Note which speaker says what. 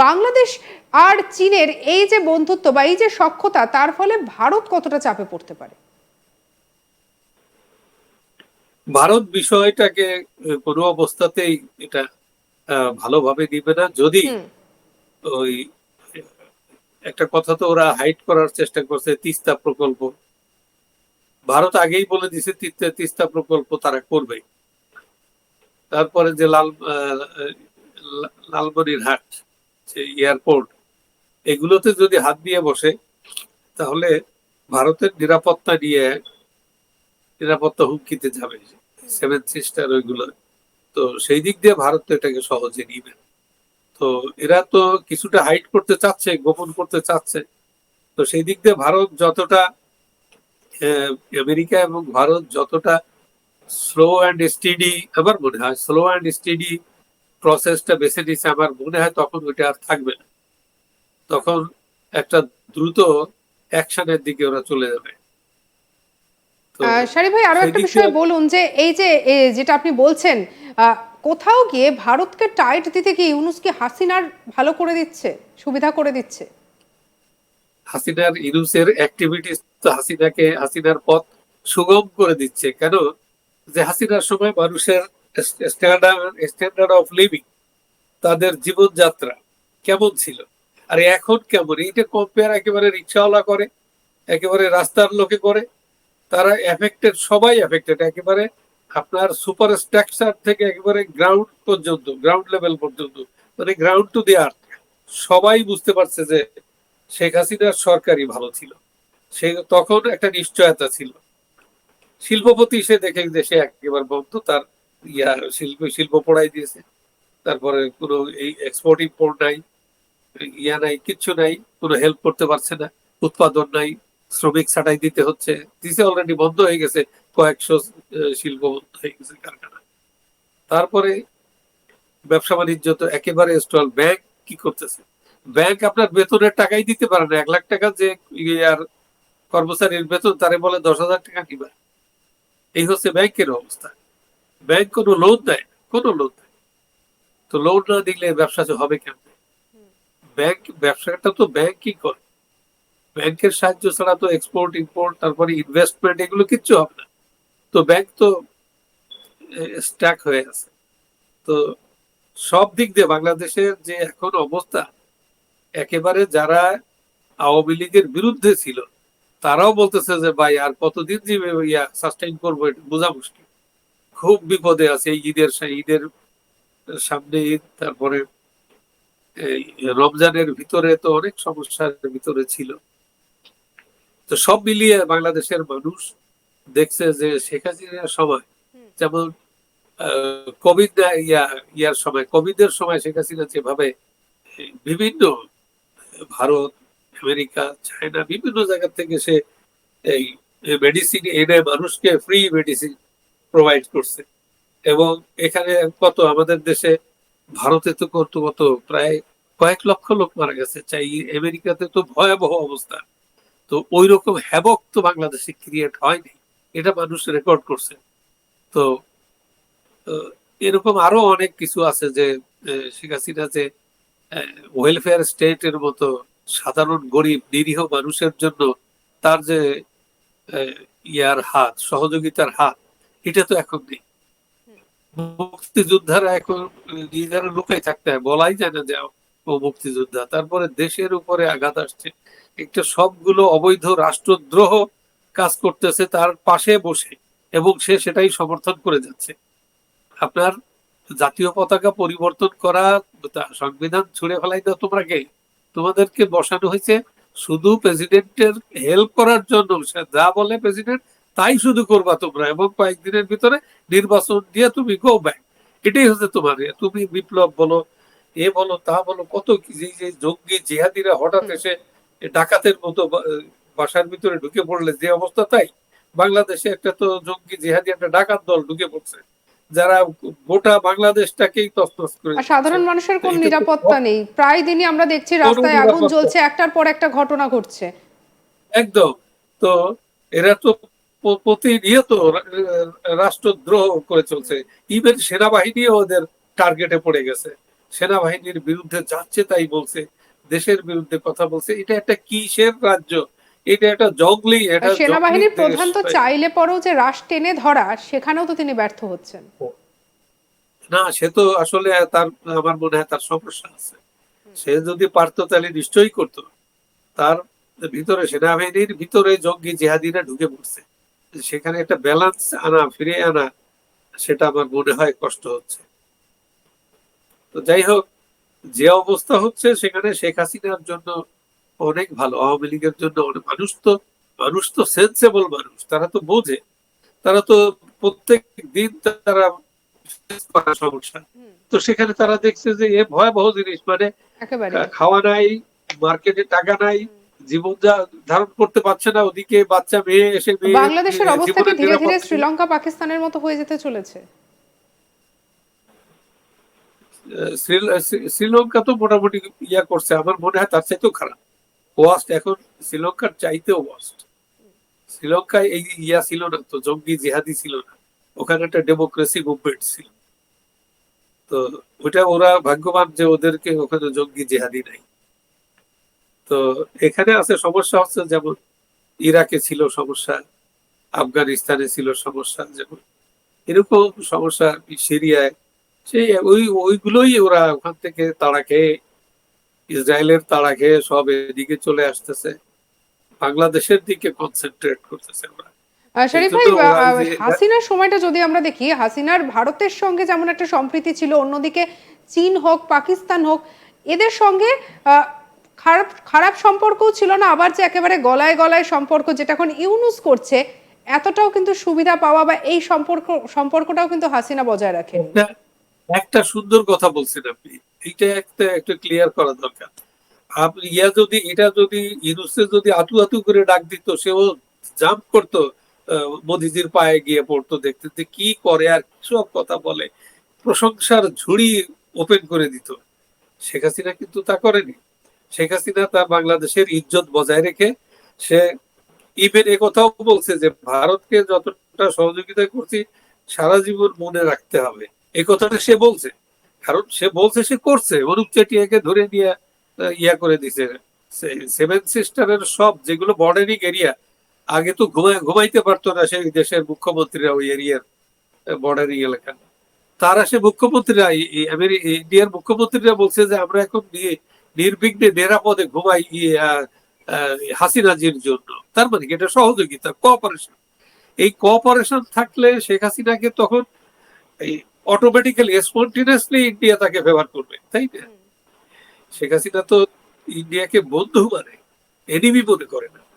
Speaker 1: বাংলাদেশ আর চীনের এই যে বন্ধুত্ব বা এই যে সখ্যতা, তার ফলে ভারত কতটা চাপে পড়তে পারে?
Speaker 2: ভারত বিষয়টাকে কোনো অবস্থাতেই এটা ভালোভাবে নিবে না। যদি
Speaker 1: হুম।
Speaker 2: ওই একটা কথা তো ওরা হাইড করার চেষ্টা করছে, তিস্তা প্রকল্প। ভারত আগেই বলে দিছে তিস্তা প্রকল্প তারা করবে। তারপরে যে লালমনিরহাট যে এয়ারপোর্ট, এগুলোতে যদি হাত দিয়ে বসে, তাহলে ভারতের নিরাপত্তা হুমকিতে যাবে। সেভেন সিস্টার ওইগুলো, তো সেই দিক দিয়ে ভারত তো এটাকে সহজে নিবে। তো এরা তো কিছুটা হাইড করতে চাচ্ছে, গোপন করতে চাচ্ছে। তো সেই দিক দিয়ে ভারত যতটা আমেরিকা এবং ভারত যতটা স্লো অ্যান্ড স্টেডি, আমার মনে হয় স্লো অ্যান্ড স্টেডি প্রসেসটা বেছে নিচ্ছে, আমার মনে হয় তখন ওইটা আর থাকবে না। তখন একটা দ্রুত অ্যাকশনের দিকে ওরা চলে যাবে। তো
Speaker 1: শারি ভাই, আরো
Speaker 2: সেই
Speaker 1: একটা
Speaker 2: দিক দিয়ে
Speaker 1: বিষয় বলুন যে এই যে যেটা আপনি বলছেন, কোথাও গিয়ে ভারতকে টাইট দিতে কি ইউনূস কি হাসিনার ভালো করে দিচ্ছে, সুবিধা করে দিচ্ছে?
Speaker 2: ইউনূসের অ্যাক্টিভিটিস তো হাসিনার পথ সুগম করে দিচ্ছে। কেন? যে হাসিনার সময় মানুষের স্ট্যান্ডার্ড অফ লিভিং, তাদের জীবনযাত্রা কেমন ছিল, আর এখন কেমন, এইটা কম্পেয়ার একেবারে রিক্সাওয়ালা করে, একেবারে রাস্তার লোকে করে। তারা এফেক্টেড, সবাই এফেক্টেড, একেবারে আপনার সুপার স্ট্রাকচার থেকে একেবারে গ্রাউন্ড লেভেল পর্যন্ত, মানে গ্রাউন্ড টু দি আর্থ। সবাই বুঝতে পারছে যে শেখ হাসিনার সরকারই ভালো ছিল। সে তখন একটা নিশ্চয়তা ছিল। শিল্পপতি সে দেখে যে সে একেবারে বন্ধ, তার শিল্প পড়াই দিয়েছে। তারপরে কোনো এই এক্সপোর্ট ইম্পোর্ট নাই, নাই, কিচ্ছু নাই, কোনো হেল্প করতে পারছে না, উৎপাদন নাই, শ্রমিক ছাঁটাই দিতে হচ্ছে। দিছে, অলরেডি বন্ধ হয়ে গেছে, কয়েকশো শিল্প বন্ধ হয়ে গেছে, কারখানা। তারপরে ব্যবসা বাণিজ্য তো একেবারে স্টল। ব্যাংক কি করতেছে? ব্যাংক আপনার বেতনের টাকাই দিতে পারে না। 1 লাখ টাকা যে আর কর্মচারীর বেতন, তারে বলে 10,000 টাকা নিবা। এই হচ্ছে ব্যাংকের অবস্থা। ব্যাংক কোনো লোন দেয়, কোনো লোন দেয়। তো লোন না দিলে ব্যবসা হবে কেমন? ব্যবসাটা তো ব্যাংকই করে। ব্যাংকের সাহায্য ছাড়া তো এক্সপোর্ট ইম্পোর্ট, তারপরে ইনভেস্টমেন্ট, এগুলো কিচ্ছু হবে না। তো ব্যাংক তো স্ট্যাক হয়ে আছে। তো সব দিক দিয়ে বাংলাদেশের যে এখন অবস্থা, একেবারে যারা আওয়ামী লীগের বিরুদ্ধে ছিল, তারাও বলতেছে যে ভাই আর কতদিন যে সাস্টেইন করবো, এটা বোঝা মুশকিল। খুব বিপদে আছে। এই ঈদের সামনে ঈদ, তারপরে এই রমজানের ভিতরে তো অনেক সমস্যার ভিতরে ছিল। তো সব মিলিয়ে বাংলাদেশের মানুষ দেখছে যে শেখ হাসিনার সময়, যেমন কোভিড কোভিডের সময় শেখ হাসিনা যেভাবে বিভিন্ন ভারত, আমেরিকা, চায়না, বিভিন্ন জায়গা থেকে সে এই মেডিসিন এনে মানুষকে ফ্রি মেডিসিন প্রোভাইড করছে। এবং এখানে কত আমাদের দেশে, ভারতে তো কত প্রায় কয়েক লক্ষ লোক মারা গেছে, চাই আমেরিকাতে তো ভয়াবহ অবস্থা। তো ওই রকম হ্যাবক তো বাংলাদেশে ক্রিয়েট হয়নি, এটা মানুষ রেকর্ড করছে। তো এরকম আরো অনেক কিছু আছে যে শেখ হাসিনা যে ওয়েলফেয়ার স্টেটের মতো সাধারণ গরিব নিরীহ মানুষের জন্য তার যে সহযোগিতার হাত, এটা তো এখন নেই। মুক্তিযোদ্ধারা এখন নিজেরা লুকাই থাকতে হয়, বলাই যায় না যে ও মুক্তিযোদ্ধা। তারপরে দেশের উপরে আঘাত আসছে, একটা সবগুলো অবৈধ রাষ্ট্রদ্রোহ কাজ করতেছে তার পাশে বসে, এবং সে সেটাই সমর্থন করে যাচ্ছে। আপনার জাতীয় পতাকা পরিবর্তন করা, সংবিধান ছুঁড়ে ফেলাই দাও, তোমরা কে? তোমাদেরকে বসানো হয়েছে শুধু প্রেসিডেন্টের হেল্প করার জন্য। যা বলে প্রেসিডেন্ট তাই শুধু করবা তোমরা, এবং কয়েকদিনের ভিতরে নির্বাচন দিয়ে তুমি গো ব্যাক। এটাই হচ্ছে তোমার। তুমি বিপ্লব বলো, বলো, তা বলো, কত কি যে জঙ্গি জিহাদিরা হঠাৎ এসে ডাকাতের মতো বাসার ভিতরে ঢুকে পড়লে যে অবস্থা, তাই বাংলাদেশে একটা তো জঙ্গি জিহাদি একটা ডাকাত দল ঢুকে পড়ছে, যারা গোটা বাংলাদেশটাকেই তছনছ করে
Speaker 1: আর
Speaker 2: দিচ্ছে।
Speaker 1: সাধারণ মানুষের কোনো
Speaker 2: এটা তো
Speaker 1: নিরাপত্তা নেই, প্রায় দিনই আমরা দেখছি
Speaker 2: কোনো
Speaker 1: রাস্তায় আগুন
Speaker 2: নিরাপত্তা,
Speaker 1: জ্বলছে, একটার পর একটা ঘটনা ঘটছে।
Speaker 2: একদম। তো এরা তো প্রতিনিয়ত রাষ্ট্রদ্রোহ করে চলছে। ইভেন সেনাবাহিনী ওদের টার্গেটে পড়ে গেছে। সেনাবাহিনীর বিরুদ্ধে যাচ্ছে তাই বলছে, দেশের বিরুদ্ধে কথা বলছে। এটা একটা কিসের রাজ্য? এটা একটা জঙ্গলি,
Speaker 1: আর
Speaker 2: এটা জঙ্গলি
Speaker 1: সেনাবাহিনীর
Speaker 2: দেশ।
Speaker 1: প্রধান তো চাইলে পরেও যে রাশ টেনে ধরা, সেখানেও তো তিনি ব্যর্থ হচ্ছেন।
Speaker 2: না, সে তো আসলে তার, আমার মনে হয় তার সমস্যা আছে। সে যদি পারতো তাহলে নিশ্চয়ই করতো। তার ভিতরে, সেনাবাহিনীর ভিতরে জঙ্গি জিহাদিরা ঢুকে পড়ছে, সেখানে একটা ব্যালেন্স আনা, ফিরে আনা, সেটা আমার মনে হয় কষ্ট হচ্ছে। তো যাই হোক, যে অবস্থা হচ্ছে সেখানে শেখ হাসিনার জন্য অনেক ভালো, আওয়ামী লীগের জন্য অনেক। মানুষ তো সেন্সেবল মানুষ, তারা তো বোঝে, তারা তো প্রত্যেক দিন তারা face করে সমস্যা। তো সেখানে তারা দেখছে যে এ ভয়াবহ জিনিস, মানে
Speaker 1: একেবারে
Speaker 2: খাওয়া নাই, মার্কেটে টাকা নাই, জীবন ধারণ করতে পারছে না, ওদিকে বাচ্চা মেয়ে এসে মেয়ে
Speaker 1: বাংলাদেশের অবস্থা কি
Speaker 2: জীবনের
Speaker 1: ধীরে ধীরে
Speaker 2: নিরাপত্তা নেই।
Speaker 1: শ্রীলঙ্কা পাকিস্তানের মতো হয়ে যেতে চলেছে?
Speaker 2: শ্রীলঙ্কা তো মোটামুটি ইয়া করছে, আমার মনে হয় তার চাইতেও খারাপ, ওয়াস্ট এখন, শ্রীলঙ্কার চাইতেও ওয়াস্ট। শ্রীলঙ্কায় এই ইয়া ছিল না তো, জঙ্গি জিহাদি ছিল না, ওখানে একটা ডেমোক্রেসি মুভমেন্ট ছিল। তো ওটা ওরা ভাগ্যবান যে ওদেরকে ওখানে জঙ্গি জিহাদি নাই। তো এখানে আছে সমস্যা, হচ্ছে যেমন ইরাকে ছিল সমস্যা, আফগানিস্তানে ছিল সমস্যা, যেমন এরকম সমস্যা সিরিয়ায়, সেই ওইগুলোই ওরা ওখান থেকে তাড়া খেয়ে, ইসরায়েলের তাড়া খেয়ে সব এদিকে চলে আসতেছে, বাংলাদেশের দিকে কনসেন্ট্রেট করতেছে ওরা। এই
Speaker 1: শরীফ
Speaker 2: জন্য
Speaker 1: ভাই,
Speaker 2: ওরা যে
Speaker 1: হাসিনার সময়টা যদি আমরা দেখি, হাসিনার ভারতের সঙ্গে যেমন একটা সম্প্রীতি ছিল, অন্যদিকে চীন হোক পাকিস্তান হোক, এদের সঙ্গে আহ, খারাপ খারাপ সম্পর্কও ছিল না, আবার যে একেবারে গলায় গলায় সম্পর্ক যেটা এখন ইউনুস করছে, এতটাও কিন্তু সুবিধা পাওয়া বা এই সম্পর্কটাও কিন্তু হাসিনা বজায় রাখেনি।
Speaker 2: একটা একটা সুন্দর কথা বলছেন আপনি, এইটা একটা একটু ক্লিয়ার করা দরকার। আপনি যদি এটা যদি ইউনুসে যদি আতু আতু করে ডাক দিত, সেও জাম্প করতো, মোদিজির পায়ে গিয়ে পড়তো, দেখতে যে কি করে আর সব কথা বলে, প্রশংসার ঝুড়ি ওপেন করে দিত। শেখ হাসিনা কিন্তু তা করেনি। শেখ হাসিনা তার বাংলাদেশের ইজ্জত বজায় রেখে, সে ইভেন এ কথাও বলছে যে ভারতকে যতটা সহযোগিতা করছি সারা জীবন মনে রাখতে হবে, এই কথাটা সে বলছে। কারণ সে বলছে, সে করছে। অনুপ চেটিয়াকে ধরে নিয়ে ইয়া করে দিছে, সেভেন সিস্টারের সব যেগুলো বর্ডারিং এরিয়া, আগে তো ঘুমাইতে পারতো না সেই দেশের মুখ্যমন্ত্রীরা ওই এরিয়ার বর্ডারিং এলাকা, তারা সে মুখ্যমন্ত্রীরা, ইন্ডিয়ার মুখ্যমন্ত্রীরা বলছে যে আমরা এখন নির্বিঘ্নে নিরাপদে ঘুমাই হাসিনাজির জন্য। তার মানে কি, এটা সহযোগিতা, কোঅপারেশন। এই কোঅপারেশন থাকলে শেখ হাসিনাকে তখন এই অটোমেটিক্যালি স্পন্টিনিয়াসলি ইন্ডিয়া তাকে ফেভার করবে, তাই না? শেখ হাসিনা তো ইন্ডিয়াকে বন্ধু মানে, এনিমি মনে করে না।